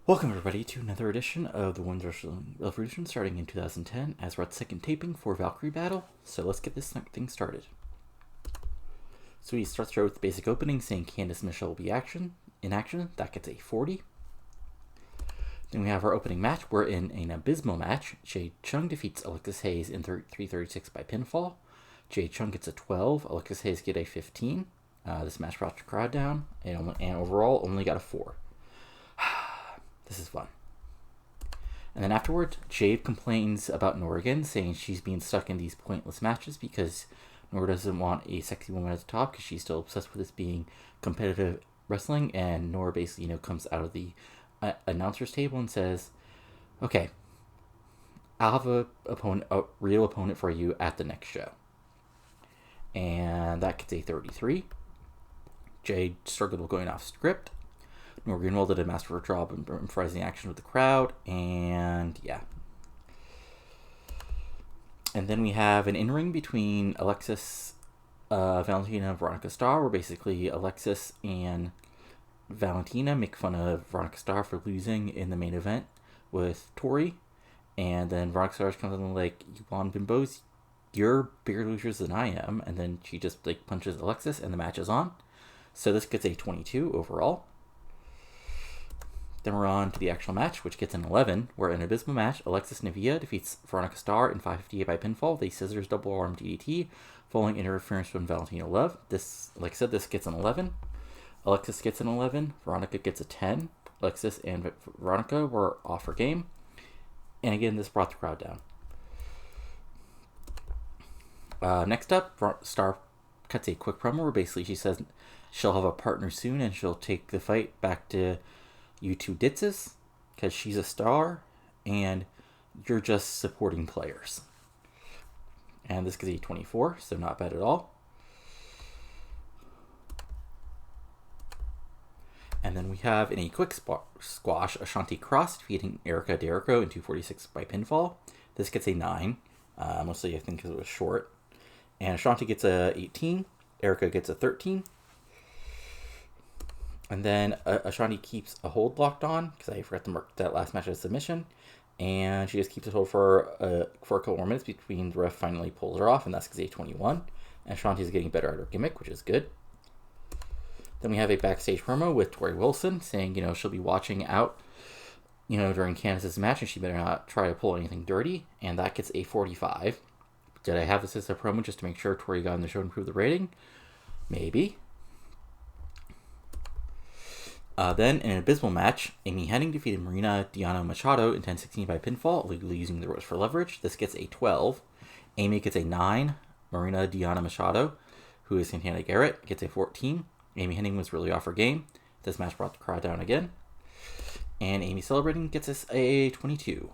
Welcome everybody to another edition of the Wondrous Revolution starting in 2010 as we're at the second taping for Valkyrie Battle. So let's get this thing started. So we start the show with the basic opening saying Candice Michelle will be in action. That gets a 40. Then we have our opening match. We're in an abysmal match. Jade Chung defeats Alexis Hayes in 336 by pinfall. Jade Chung gets a 12. Alexis Hayes get a 15. This match brought the crowd down and overall only got a 4. This is fun. And then afterwards, Jade complains about Nora again, saying she's being stuck in these pointless matches because Nora doesn't want a sexy woman at the top because she's still obsessed with this being competitive wrestling. And Nora basically, comes out of the announcer's table and says, "Okay, I'll have a real opponent for you at the next show." And that gets a 33. Jade struggled with going off script. Nora Greenwald did a masterful job improvising action with the crowd, and yeah. And then we have an in-ring between Alexis, Valentina, and Veronica Starr, where basically Alexis and Valentina make fun of Veronica Starr for losing in the main event with Tori, and then Veronica Starr comes in like, "You want bimbos? You're bigger losers than I am," and then she just punches Alexis, and the match is on. So this gets a 22 overall. Then we're on to the actual match, which gets an 11. We're in an abysmal match. Alexis Navia defeats Veronica Starr in 558 by pinfall. They scissors double arm DDT, following interference from Valentina Love. This, like I said, this gets an 11. Alexis gets an 11. Veronica gets a 10. Alexis and Veronica were off her game. And again, this brought the crowd down. Next up, Starr cuts a quick promo where basically she says she'll have a partner soon and she'll take the fight back to you two ditzes, because she's a star, and you're just supporting players. And this gets a 24, so not bad at all. And then we have, in a quick squash, Ashanti Cross defeating Erica Derico in 246 by pinfall. This gets a 9, mostly I think because it was short. And Ashanti gets a 18, Erica gets a 13. And then Ashanti keeps a hold locked on, because I forgot to mark that last match as a submission. And she just keeps it hold for a couple more minutes between the ref finally pulls her off, and that's because A21. And Ashanti's getting better at her gimmick, which is good. Then we have a backstage promo with Tori Wilson saying, she'll be watching out, during Candice's match, and she better not try to pull anything dirty. And that gets a 45. Did I have this as a promo just to make sure Tori got on the show and improve the rating? Maybe. Then, in an abysmal match, Amy Hennig defeated Marina Diana Machado in 10-16 by pinfall, illegally using the ropes for leverage. This gets a 12. Amy gets a 9. Marina Diana Machado, who is Santana Garrett, gets a 14. Amy Hennig was really off her game. This match brought the crowd down again. And Amy Celebrating gets us a 22.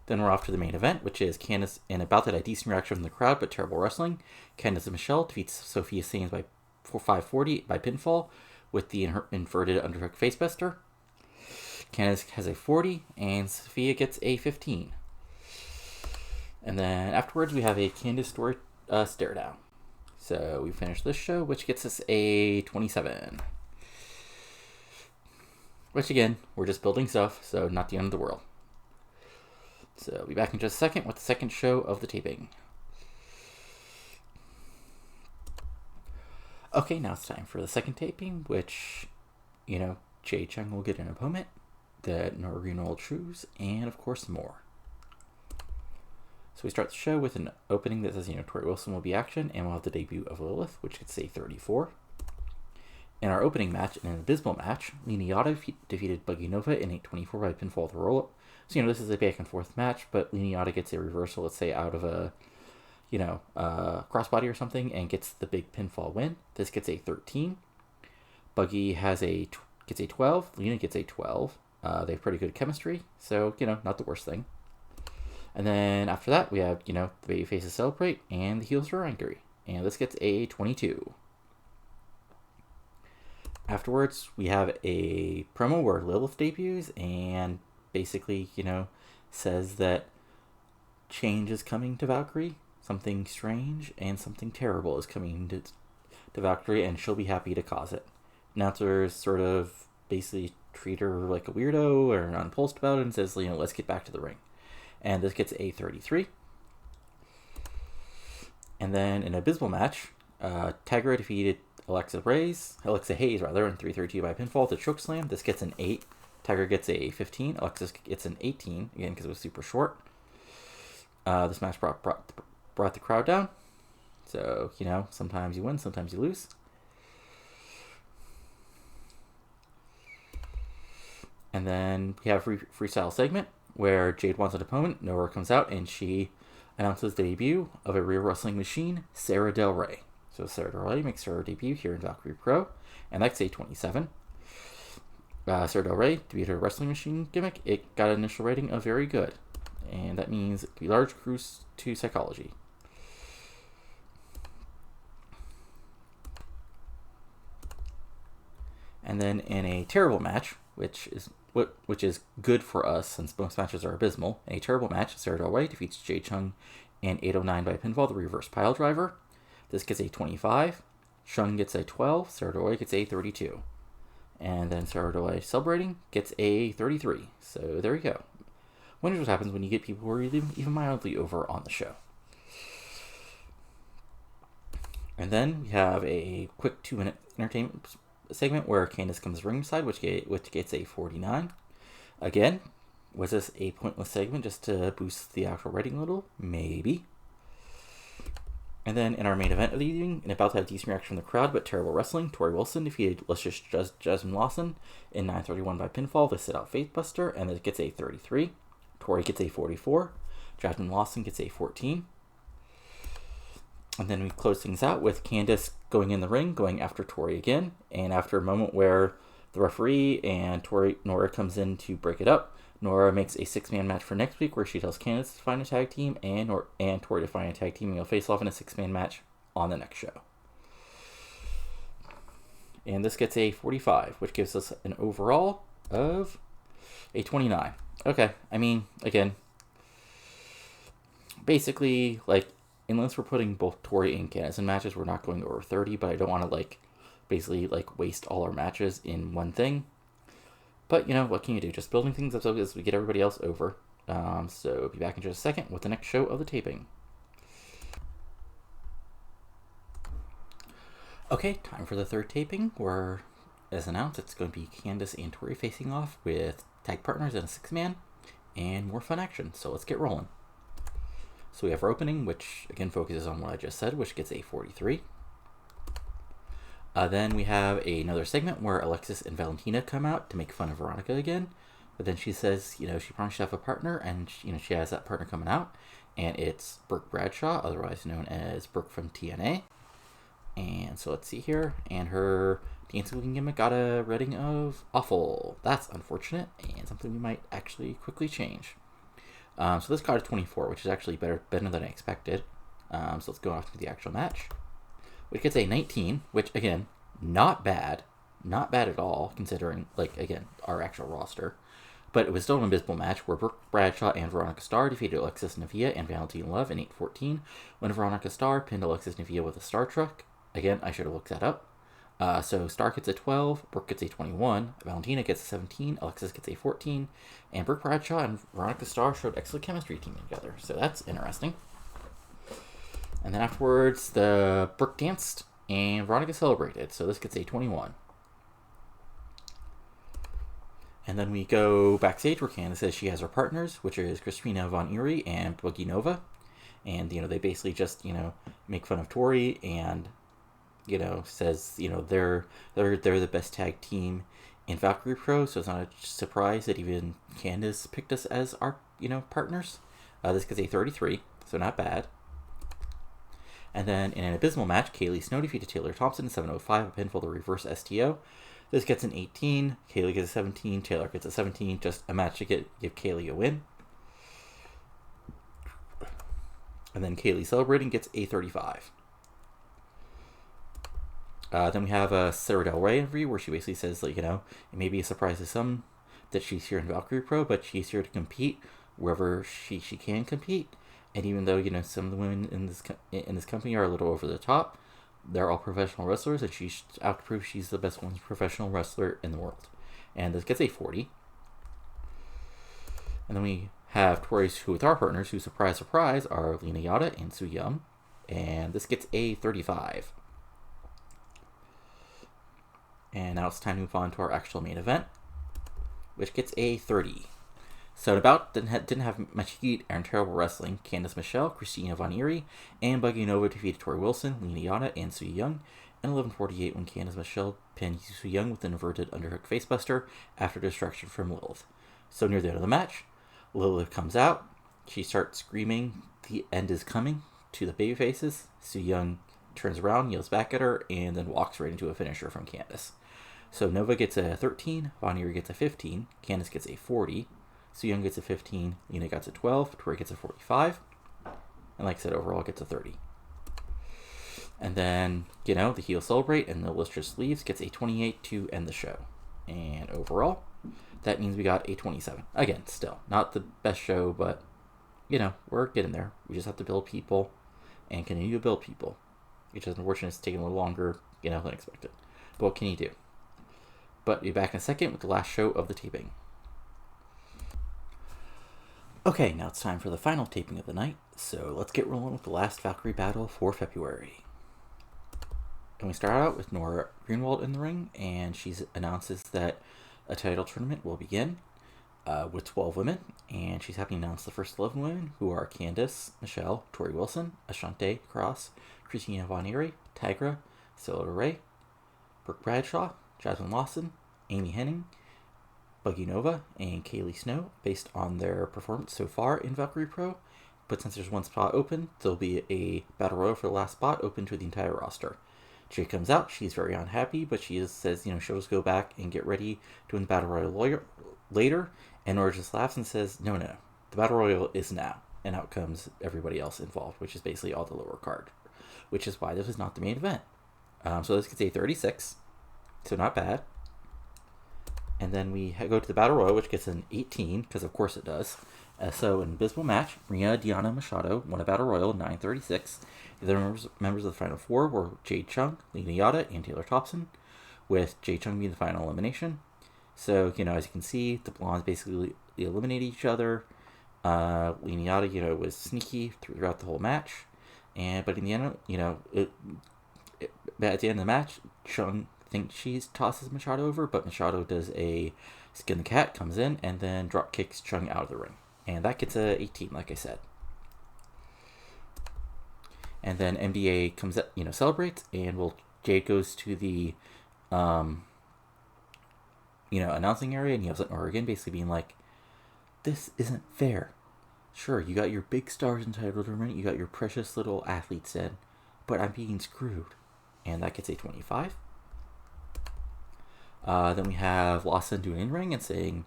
Then we're off to the main event, which is Candice, and about that a decent reaction from the crowd, but terrible wrestling. Candice Michelle defeats Sophia Sains by 540 by pinfall with the inverted underhook facebuster. Candice has a 40 and Sophia gets a 15. And then afterwards we have a Candice story stare down. So we finish this show, which gets us a 27. Which again, we're just building stuff, so not the end of the world. So I'll be back in just a second with the second show of the taping. Okay, now it's time for the second taping, which, Jade Chung will get an opponent, that Nora Greenwald choose, and of course more. So we start the show with an opening that says, Tori Wilson will be action, and we'll have the debut of Lilith, which could say 34. In our opening match, in an abysmal match, Lina Yata defeated Buggy Nova in 8-24 by pinfall with a roll-up. So, this is a back and forth match, but Lina Yata gets a reversal, let's say, out of a crossbody or something, and gets the big pinfall win. This gets a 13. Buggy gets a 12. Lena gets a 12. They have pretty good chemistry, so, not the worst thing. And then after that, we have, the baby faces celebrate, and the heels are angry. And this gets a 22. Afterwards, we have a promo where Lilith debuts, and basically, says that change is coming to Valkyrie. Something strange and something terrible is coming to Valkyrie, and she'll be happy to cause it. announcers sort of basically treat her like a weirdo or unpulsed about it and says, let's get back to the ring. And this gets a 33. And then in an abysmal match, Tegra defeated Alexa Hayes, in 332 by pinfall to chokeslam. This gets an 8. Tegra gets a 15. Alexis gets an 18, again, because it was super short. This match brought the crowd down. So, sometimes you win, sometimes you lose. And then we have a freestyle segment where Jade wants an opponent. Nora comes out and she announces the debut of a real wrestling machine, Sarah Del Rey. So Sarah Del Rey makes her debut here in Valkyrie Pro, and that's a 27. Sarah Del Rey debuted her wrestling machine gimmick. It got an initial rating of very good, and that means it could be large cruise to psychology. And then in a terrible match, which is good for us since most matches are abysmal. In a terrible match, Sarah Del Rey defeats Jay Chung and 809 by pinfall, the reverse pile driver. This gets a 25. Chung gets a 12. Sarah Del Rey gets a 32. And then Sarah Del Rey celebrating gets a 33. So there you go. Wonders what happens when you get people who are even mildly over on the show. And then we have a quick 2-minute entertainment segment where Candice comes ringside, which gets a 49. Again, was this a pointless segment just to boost the actual rating a little? Maybe. And then in our main event of the evening, and about to have decent reaction from the crowd, but terrible wrestling, Tori Wilson defeated luscious Jasmine Lawson in 9:31 by pinfall to sit out Faithbuster, and it gets a 33. Tori gets a 44. Jasmine Lawson gets a 14. And then we close things out with Candice going in the ring, going after Tori again. And after a moment where the referee and Nora comes in to break it up, Nora makes a 6-man match for next week where she tells Candice to find a tag team and Tori to find a tag team, and you'll face off in a 6-man match on the next show. And this gets a 45, which gives us an overall of a 29. Okay, I mean, again, basically, unless we're putting both Tori and Candice in matches, we're not going over 30, but I don't want to, basically, waste all our matches in one thing. But, what can you do? Just building things up as we get everybody else over. So, be back in just a second with the next show of the taping. Okay, time for the third taping, where, as announced, it's going to be Candice and Tori facing off with tag partners in a 6-man, and more fun action. So, let's get rolling. So we have our opening, which again focuses on what I just said, which gets a 43. Then we have another segment where Alexis and Valentina come out to make fun of Veronica again. But then she says, she promised to have a partner, and she has that partner coming out, and it's Brooke Bradshaw, otherwise known as Brooke from TNA. And so let's see here, and her dancing gimmick got a rating of awful. That's unfortunate, and something we might actually quickly change. So this got a 24, which is actually better than I expected. So let's go off to the actual match, which gets a 19, which, again, not bad at all, considering, again, our actual roster. But it was still an abysmal match where Brooke Bradshaw and Veronica Starr defeated Alexis Navia and Valentina Love in 8:14, when Veronica Starr pinned Alexis Navia with a Star Truck. Again, I should have looked that up. So Starr gets a 12, Brooke gets a 21, Valentina gets a 17, Alexis gets a 14, and Brooke Bradshaw and Veronica Starr showed excellent chemistry teaming together. So that's interesting. And then afterwards, the Brooke danced and Veronica celebrated. So this gets a 21. And then we go backstage where Candice says she has her partners, which is Christina Von Eerie and Boogie Nova. And, they basically just, make fun of Tori and, says, they're the best tag team in Valkyrie Pro, so it's not a surprise that even Candice picked us as our, partners. This gets a 33, so not bad. And then in an abysmal match, Kaylee Snow defeated Taylor Thompson in 7:05, a pinfall the reverse STO. This gets an 18, Kaylee gets a 17, Taylor gets a 17, just a match to give Kaylee a win. And then Kaylee celebrating gets a 35. Then we have a Sarah Del Rey interview where she basically says, it may be a surprise to some that she's here in Valkyrie Pro, but she's here to compete wherever she can compete. And even though, some of the women in this company are a little over the top, they're all professional wrestlers, and she's out to prove she's the best women's professional wrestler in the world. And this gets a 40. And then we have Tori's Who With Our Partners, who, surprise, surprise, are Lena Yada and Su Young. And this gets a 35. And now it's time to move on to our actual main event, which gets a 30. So the bout didn't have much heat and terrible wrestling. Candice Michelle, Christina Von Eerie, and Buggy Nova defeated Tori Wilson, Lena Yada, and Su Young in 11:48 when Candice Michelle pinned Su Young with an inverted underhook facebuster after distraction from Lilith. So near the end of the match, Lilith comes out. She starts screaming, "The end is coming," to the babyfaces. Su Young turns around, yells back at her, and then walks right into a finisher from Candice. So Nova gets a 13, Von Eerie gets a 15, Candice gets a 40, Su Young gets a 15, Lena gets a 12, Tori gets a 45, and like I said, overall gets a 30. And then, the heels celebrate, and the list just leaves, gets a 28 to end the show. And overall, that means we got a 27. Again, still, not the best show, but, we're getting there. We just have to build people and continue to build people. Which is unfortunate, it's taking a little longer, than expected. But what can you do? But we'll be back in a second with the last show of the taping. Okay, now it's time for the final taping of the night, so let's get rolling with the last Valkyrie battle for February. And we start out with Nora Greenwald in the ring, and she announces that a title tournament will begin with 12 women, and she's happy to announce the first 11 women, who are Candice, Michelle, Tori Wilson, Ashante Cross, Christina Von Eerie, Tigra, Stella Ray, Brooke Bradshaw, Jasmine Lawson, Amy Henning, Buggy Nova, and Kaylee Snow, based on their performance so far in Valkyrie Pro. But since there's one spot open, there'll be a battle royal for the last spot open to the entire roster. Jay comes out, she's very unhappy, but she says, she'll just go back and get ready to win the battle royal later, and Nora just laughs and says, no, the battle royal is now. And out comes everybody else involved, which is basically all the lower card, which is why this is not the main event. So this gets a 36, so not bad. And then we go to the Battle Royal, which gets an 18, because of course it does. So an abysmal match. Maria Diana Machado won a Battle Royal 9:36. The other members of the Final Four were Jade Chung, Lena Yada, and Taylor Thompson, with Jade Chung being the final elimination. So, as you can see, the blondes basically eliminate each other. Lena Yada, was sneaky throughout the whole match. But in the end, at the end of the match, Chung thinks she tosses Machado over, but Machado does a skin the cat, comes in, and then drop kicks Chung out of the ring. And that gets a 18, like I said. And then MDA comes up, celebrates, and Jade goes to the, announcing area, and yells at Nora again, basically being like, this isn't fair. Sure, you got your big stars in title tournament, you got your precious little athletes in, but I'm being screwed. And that gets a 25. Then we have Lawson doing in-ring and saying,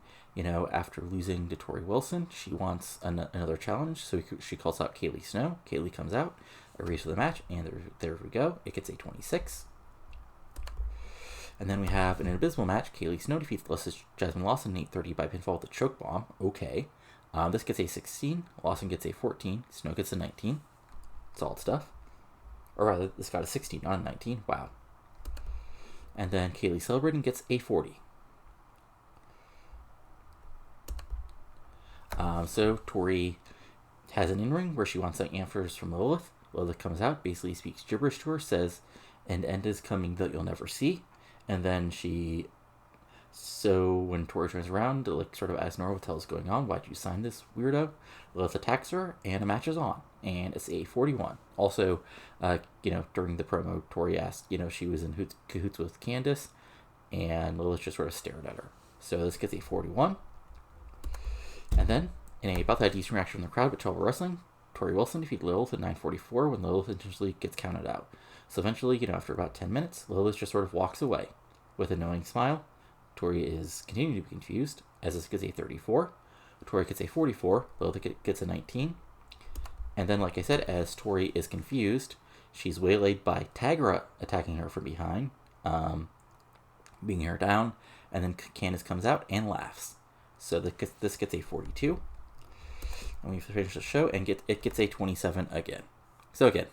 after losing to Tori Wilson, she wants another challenge. So she calls out Kaylee Snow. Kaylee comes out, a race for the match, and there we go. It gets a 26. And then we have in an abysmal match, Kaylee Snow defeats Jasmine Lawson in 8:30 by pinfall with a choke bomb. Okay. This gets a 16. Lawson gets a 14. Snow gets a 19. Solid stuff. Or rather, this got a 16, not a 19. Wow. And then Kaylee celebrating gets a 40. So Tori has an in-ring where she wants answers from Lilith. Lilith comes out, basically speaks gibberish to her, says, "An end is coming that you'll never see." And then when Tori turns around to sort of ask Nora what the hell is going on, why'd you sign this weirdo? Lilith attacks her, and a match is on. And it's a 41. Also, during the promo, Tori asked, she was in cahoots with Candice, and Lilith just sort of stared at her. So this gets a 41. And then, in a about that decent reaction from the crowd with trouble wrestling, Tori Wilson defeated Lilith at 9:44 when Lilith eventually gets counted out. So eventually, after about 10 minutes, Lilith just sort of walks away with a knowing smile. Tori is continuing to be confused, as this gets a 34. Tori gets a 44. Lilith gets a 19. And then, like I said, as Tori is confused, she's waylaid by Tigra attacking her from behind, beating her down, and then Candice comes out and laughs. So this gets a 42. And we finish the show, and it gets a 27 again. So again,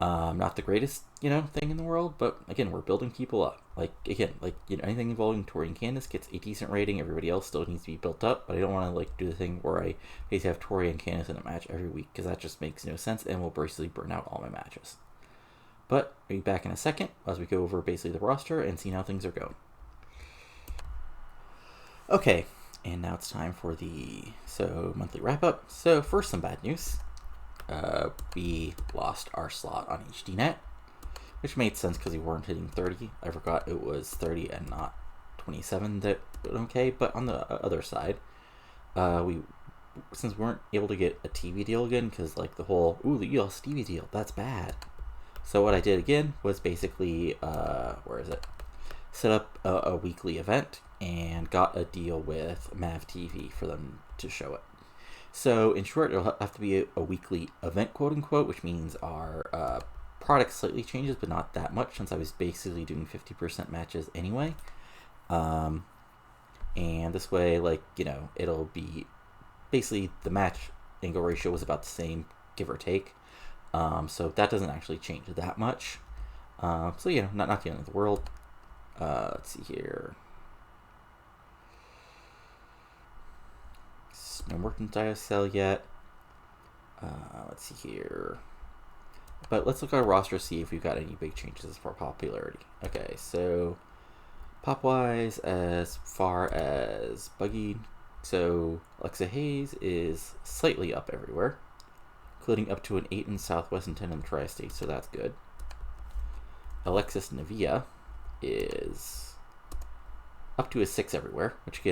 Not the greatest, thing in the world, but again, we're building people up. Anything involving Tori and Candace gets a decent rating. Everybody else still needs to be built up, but I don't want to do the thing where I basically have Tori and Candace in a match every week because that just makes no sense and will basically burn out all my matches. But I'll be back in a second as we go over basically the roster and see how things are going. Okay, and now it's time for the monthly wrap up. So first, some bad news. We lost our slot on HDNet, which made sense because we weren't hitting 30. I forgot it was 30 and not 27 that okay. But on the other side, since we weren't able to get a TV deal again because the whole you lost TV deal, that's bad. So what I did again was basically set up a weekly event and got a deal with Mav TV for them to show it. So in short, it'll have to be a weekly event, quote unquote, which means our product slightly changes, but not that much since I was basically doing 50% matches anyway. And this way, it'll be basically the match angle ratio was about the same, give or take. So that doesn't actually change that much. Not the end of the world. Let's see here. No merchandise sale yet. Let's see here. But let's look at our roster, see if we've got any big changes for popularity. Okay, so pop-wise, as far as Buggy, so Alexa Hayes is slightly up everywhere, including up to an 8 in Southwest and 10 in the Tri-State, so that's good. Alexis Navia is up to a 6 everywhere, which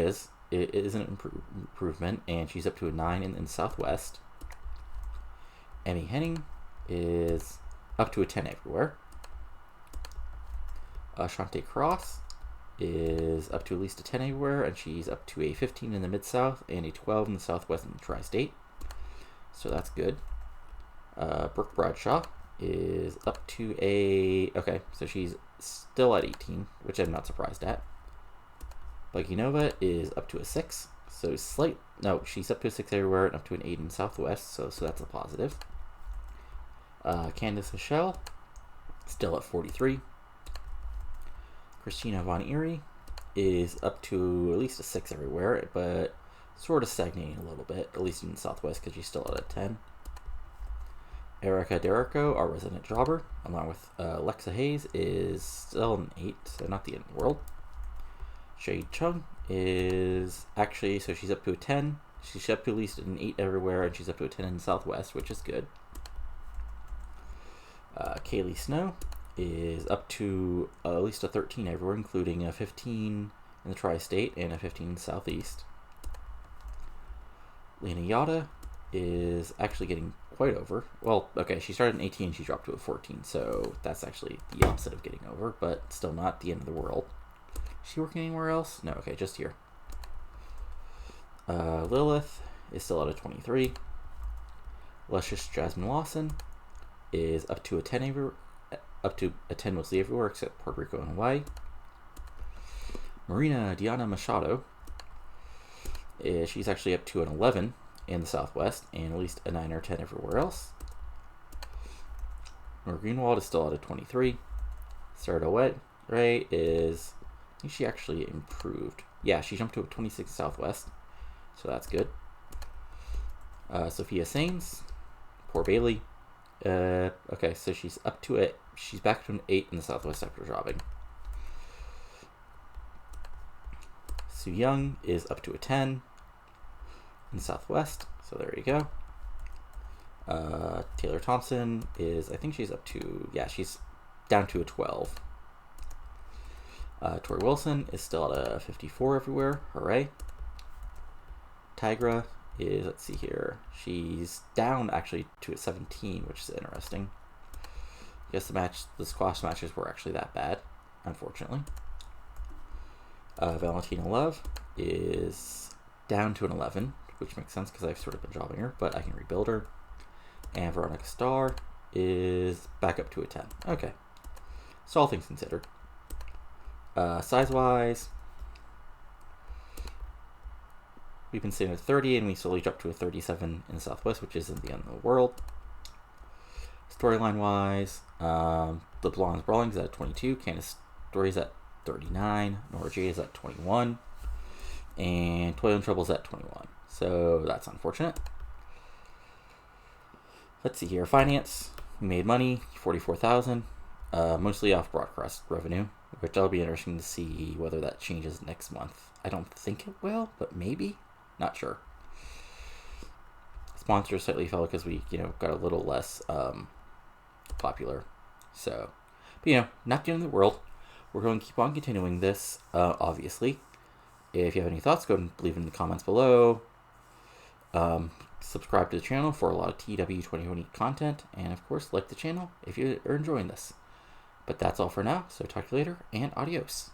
it is an improvement, and she's up to a 9 in Southwest. Emmy Henning is up to a 10 everywhere. Shantae Cross is up to at least a 10 everywhere, and she's up to a 15 in the Mid-South and a 12 in the Southwest and the Tri-State. So that's good. Brooke Bradshaw is up to okay, so she's still at 18, which I'm not surprised at. Buggy Nova is up to a 6, so she's up to a 6 everywhere and up to an 8 in Southwest, so that's a positive. Candace Michelle, still at 43. Christina Von Erie is up to at least a 6 everywhere, but sort of stagnating a little bit, at least in the Southwest, because she's still at a 10. Erica Derrico, our resident jobber, along with Alexa Hayes, is still an 8, so not the end of the world. Jade Chung is actually, so she's up to a 10. She's up to at least an 8 everywhere, and she's up to a 10 in the Southwest, which is good. Kaylee Snow is up to at least a 13 everywhere, including a 15 in the Tri-State and a 15 in the Southeast. Lena Yada is actually getting quite over. Well, okay, she started in 18, she dropped to a 14, so that's actually the opposite of getting over, but still not the end of the world. Is she working anywhere else? No, okay, just here. Lilith is still at a 23. Luscious Jasmine Lawson is up to a 10 up to a 10 mostly everywhere except Puerto Rico and Hawaii. Marina Diana Machado she's actually up to an 11 in the Southwest and at least a 9 or 10 everywhere else. Nora Greenwald is still at a 23. Sarah Wet Ray is, I think she actually improved. Yeah, she jumped to a 26 Southwest, so that's good. Sophia Sains, poor Bailey. Okay, so she's up to it. She's back to an 8 in the Southwest after dropping. Sue Young is up to a 10 in the Southwest, so there you go. Taylor Thompson is, I think she's up to, yeah, she's down to a 12. Tori Wilson is still at a 54 everywhere. Hooray. Tigra is, let's see here, she's down actually to a 17, which is interesting. I guess the squash matches were actually that bad, unfortunately. Valentina Love is down to an 11, which makes sense because I've sort of been dropping her, but I can rebuild her. And Veronica Starr is back up to a 10. Okay. So all things considered. Size-wise, we've been sitting at 30, and we slowly dropped to a 37 in the Southwest, which isn't the end of the world. Storyline wise, the Blondes Brawling is at 22, Candace Story is at 39, Nora Jade is at 21, and Toil and Trouble is at 21. So that's unfortunate. Let's see here. Finance, we made money, 44,000, mostly off broadcast revenue, which that'll be interesting to see whether that changes next month. I don't think it will, but maybe. Not sure. Sponsors slightly fell because we, got a little less popular. So, but, not the end of the world. We're going to keep on continuing this, obviously. If you have any thoughts, go and leave them in the comments below. Subscribe to the channel for a lot of TEW 2020 content. And, of course, like the channel if you are enjoying this. But that's all for now, so talk to you later, and adios.